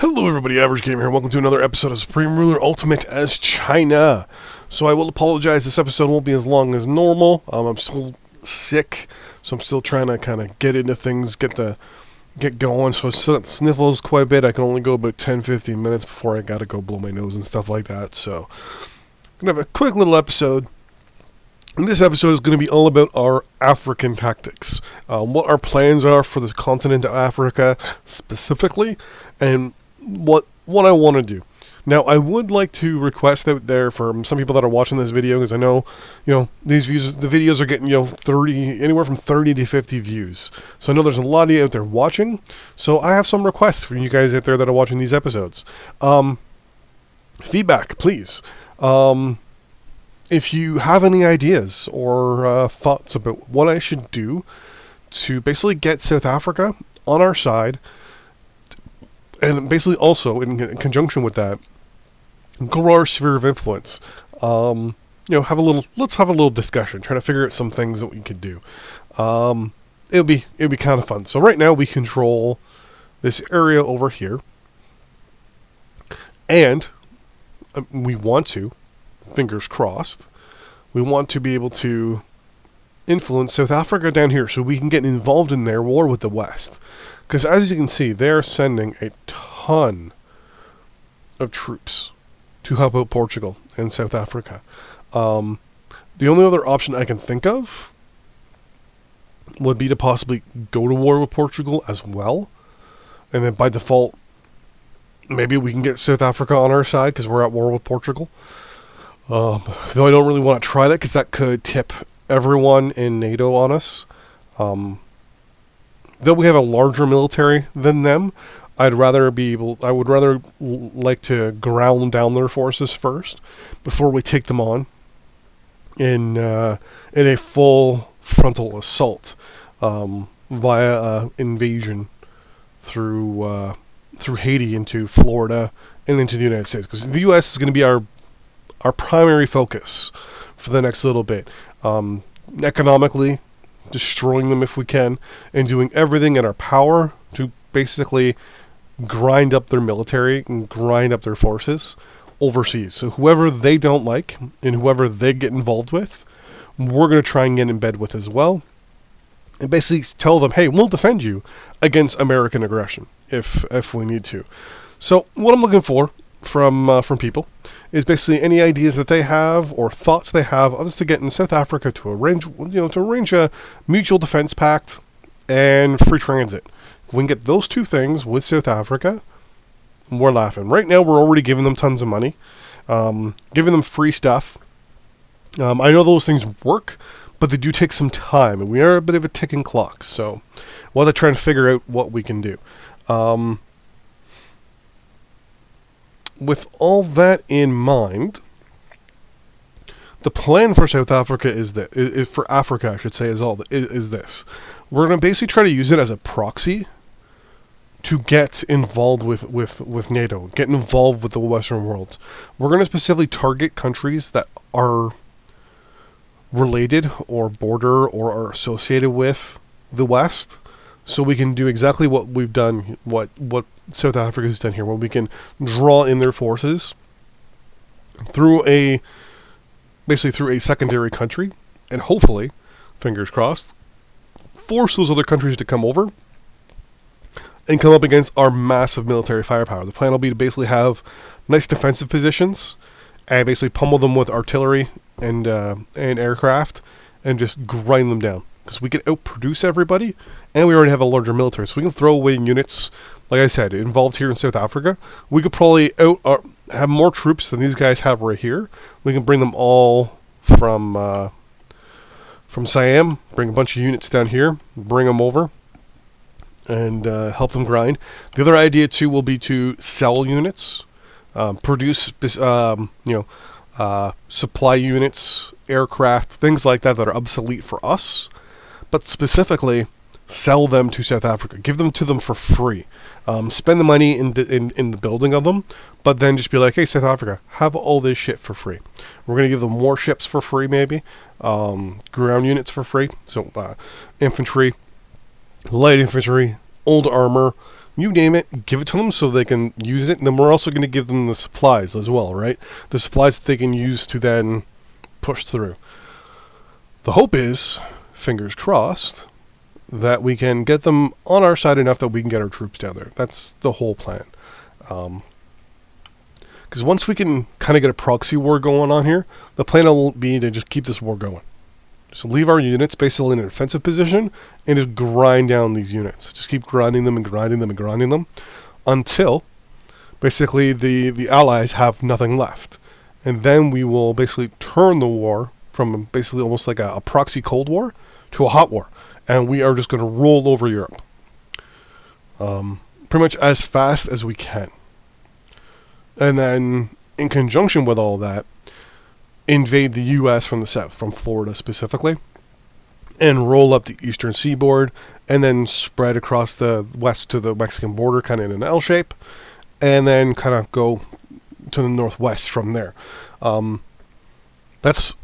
Hello everybody, Average Gamer here. Welcome to another episode of Supreme Ruler Ultimate as China. So I will apologize, this episode won't be as long as normal. I'm still sick, so I'm still trying to kind of get into things, get going. So it sniffles quite a bit. I can only go about 10-15 minutes before I gotta go blow my nose and stuff like that. So I'm gonna have a quick little episode. And this episode is going to be all about our African tactics, what our plans are for the continent of Africa specifically, and what I want to do. Now, I would like to request out there from some people that are watching this video, because I know, these views, the videos are getting, anywhere from 30 to 50 views. So I know there's a lot of you out there watching. So I have some requests for you guys out there that are watching these episodes. Feedback, please. If you have any ideas or thoughts about what I should do to basically get South Africa on our side, and basically also in conjunction with that, grow our sphere of influence. Let's have a little discussion, try to figure out some things that we could do. It'll be kind of fun. So right now we control this area over here, and we want to. Fingers crossed, we want to be able to influence South Africa down here so we can get involved in their war with the West. Because as you can see, they're sending a ton of troops to help out Portugal and South Africa. The only other option I can think of would be to possibly go to war with Portugal as well. And then by default, maybe we can get South Africa on our side because we're at war with Portugal. Though I don't really want to try that because that could tip everyone in NATO on us. Though we have a larger military than them, I would rather like to ground down their forces first before we take them on in a full frontal assault via invasion through Haiti into Florida and into the United States, because the U.S. is going to be our primary focus for the next little bit. Economically, destroying them if we can, and doing everything in our power to basically grind up their military and grind up their forces overseas. So whoever they don't like and whoever they get involved with, we're going to try and get in bed with as well. And basically tell them, hey, we'll defend you against American aggression if we need to. So what I'm looking for from people is basically any ideas that they have or thoughts they have of us to get in South Africa to arrange a mutual defense pact and free transit. If we can get those two things with South Africa, we're laughing. Right now, we're already giving them tons of money, giving them free stuff. I know those things work, but they do take some time, and we are a bit of a ticking clock. So, while they're trying to figure out what we can do. With all that in mind, the plan for South Africa is for Africa, I should say, is this. We're going to basically try to use it as a proxy to get involved with NATO, get involved with the Western world. We're going to specifically target countries that are related or border or are associated with the West, so we can do exactly what we've done, what South Africa has done here, where we can draw in their forces through a secondary country, and hopefully, fingers crossed, force those other countries to come over and come up against our massive military firepower. The plan will be to basically have nice defensive positions and basically pummel them with artillery and aircraft and just grind them down. Because we can outproduce everybody, and we already have a larger military, so we can throw away units, like I said, involved here in South Africa. We could probably have more troops than these guys have right here. We can bring them all from Siam, bring a bunch of units down here, bring them over, and help them grind. The other idea too will be to sell units, produce supply units, aircraft, things like that are obsolete for us, but specifically sell them to South Africa. Give them to them for free. Spend the money in the building of them, but then just be like, hey, South Africa, have all this shit for free. We're going to give them warships for free, maybe. Ground units for free. So infantry, light infantry, old armor, You name it, give it to them so they can use it. And then we're also going to give them the supplies as well, right? The supplies that they can use to then push through. The hope is, fingers crossed, that we can get them on our side enough that we can get our troops down there. That's the whole plan. Because once we can kind of get a proxy war going on here, the plan will be to just keep this war going. Just leave our units basically in a defensive position and just grind down these units. Just keep grinding them and grinding them and grinding them until basically the allies have nothing left. And then we will basically turn the war from basically almost like a proxy Cold War to a hot war. And we are just going to roll over Europe. Pretty much as fast as we can. And then, in conjunction with all that, invade the U.S. from the south, from Florida specifically, and roll up the eastern seaboard, and then spread across the west to the Mexican border, kind of in an L shape, and then kind of go to the northwest from there. That's,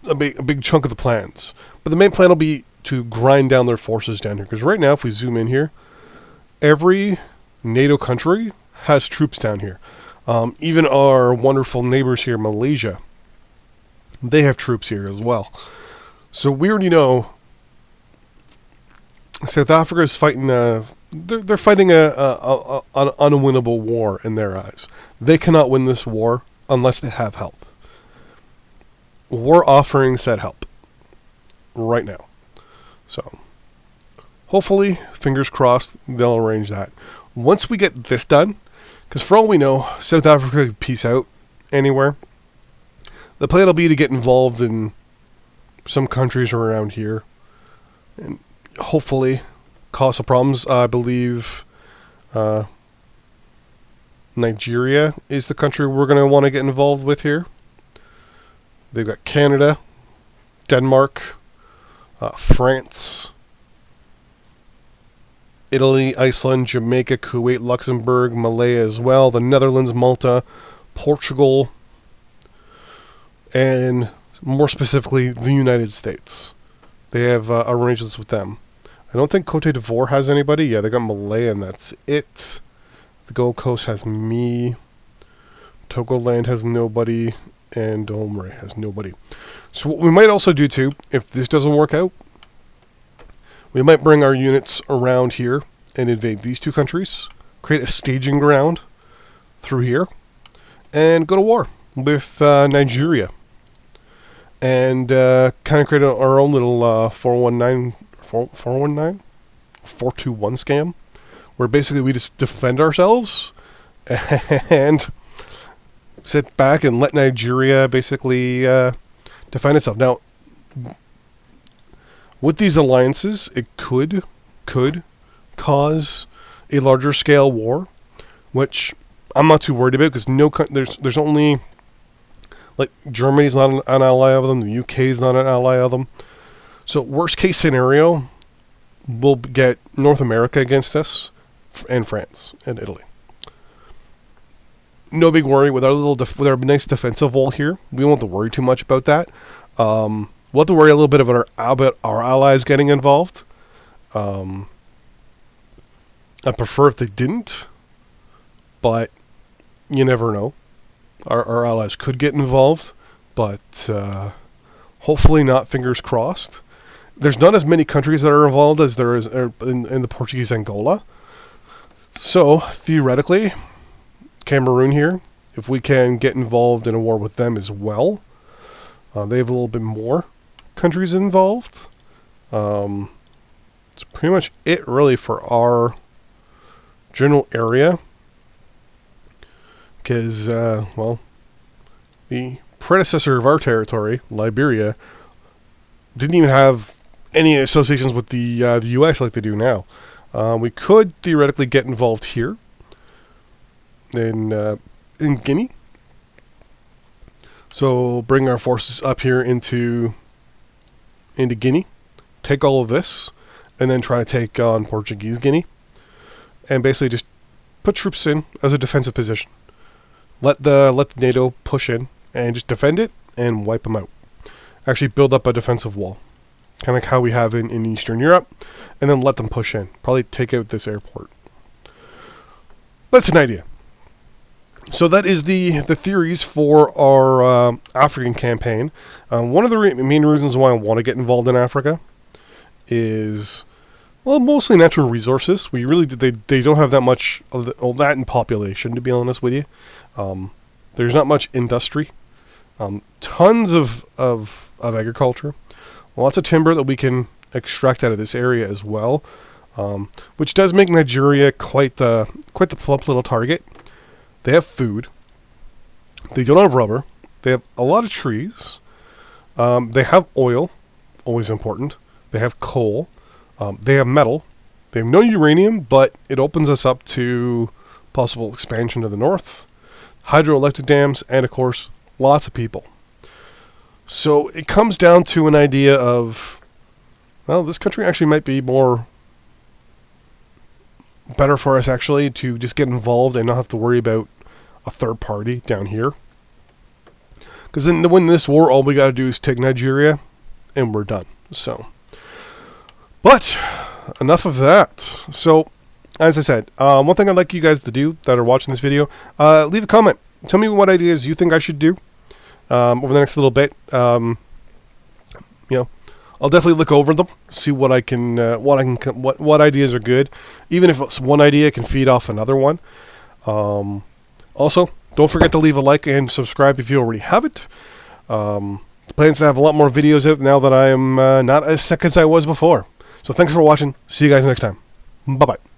a big chunk of the plans. But the main plan will be to grind down their forces down here. Because right now, if we zoom in here, every NATO country has troops down here. Even our wonderful neighbors here, Malaysia, they have troops here as well. So we already know South Africa is fighting they're fighting an unwinnable war in their eyes. They cannot win this war unless they have help. We're offering said help right now. So hopefully, fingers crossed, they'll arrange that. Once we get this done, because for all we know, South Africa could peace out anywhere. The plan will be to get involved in some countries around here and hopefully cause some problems. I believe Nigeria is the country we're going to want to get involved with here. They've got Canada, Denmark, France, Italy, Iceland, Jamaica, Kuwait, Luxembourg, Malaya as well, the Netherlands, Malta, Portugal, and more specifically, the United States. They have arrangements with them. I don't think Cote d'Ivoire has anybody. Yeah, they got Malaya, and that's it. The Gold Coast has me. Togoland has nobody. And Domre has nobody. So what we might also do too, if this doesn't work out, we might bring our units around here and invade these two countries, create a staging ground through here, and go to war with Nigeria. And kind of create our own little 419 421 scam, where basically we just defend ourselves and sit back and let Nigeria basically defend itself. Now, with these alliances, it could cause a larger scale war, which I'm not too worried about because there's only, like, Germany's not an ally of them, the UK is not an ally of them. So worst case scenario, we'll get North America against us and France and Italy. No big worry with our with our nice defensive wall here. We won't have to worry too much about that. We'll have to worry a little bit about our allies getting involved. I prefer if they didn't, but you never know. Our allies could get involved, but hopefully not. Fingers crossed. There's not as many countries that are involved as there is in the Portuguese Angola. So theoretically, Cameroon here, if we can get involved in a war with them as well, they have a little bit more countries involved. It's pretty much it really for our general area, because the predecessor of our territory, Liberia, didn't even have any associations with the U.S. like they do now. We could theoretically get involved here in Guinea. So bring our forces up here into Guinea, take all of this, and then try to take on Portuguese Guinea, and basically just put troops in as a defensive position. Let the NATO push in and just defend it and wipe them out. Actually build up a defensive wall, kind of like how we have in Eastern Europe, and then let them push in. Probably take out this airport. That's an idea. So that is the theories for our African campaign. One of the main reasons why I want to get involved in Africa is, well, mostly natural resources. We really they don't have that much of that in population, to be honest with you. There's not much industry. Tons of agriculture. Lots of timber that we can extract out of this area as well, which does make Nigeria quite the plump little target. They have food. They don't have rubber. They have a lot of trees. They have oil, always important. They have coal. They have metal. They have no uranium, but it opens us up to possible expansion to the north, hydroelectric dams, and of course, lots of people. So it comes down to an idea of, well, this country actually might be better for us actually to just get involved and not have to worry about a third party down here. Because then when this war, all we got to do is take Nigeria and we're done. So, but enough of that. So, as I said, one thing I'd like you guys to do that are watching this video, leave a comment. Tell me what ideas you think I should do over the next little bit. I'll definitely look over them, see what ideas are good. Even if it's one idea can feed off another one. Also, don't forget to leave a like and subscribe if you already have it. Plans to have a lot more videos out now that I am not as sick as I was before. So thanks for watching. See you guys next time. Bye-bye.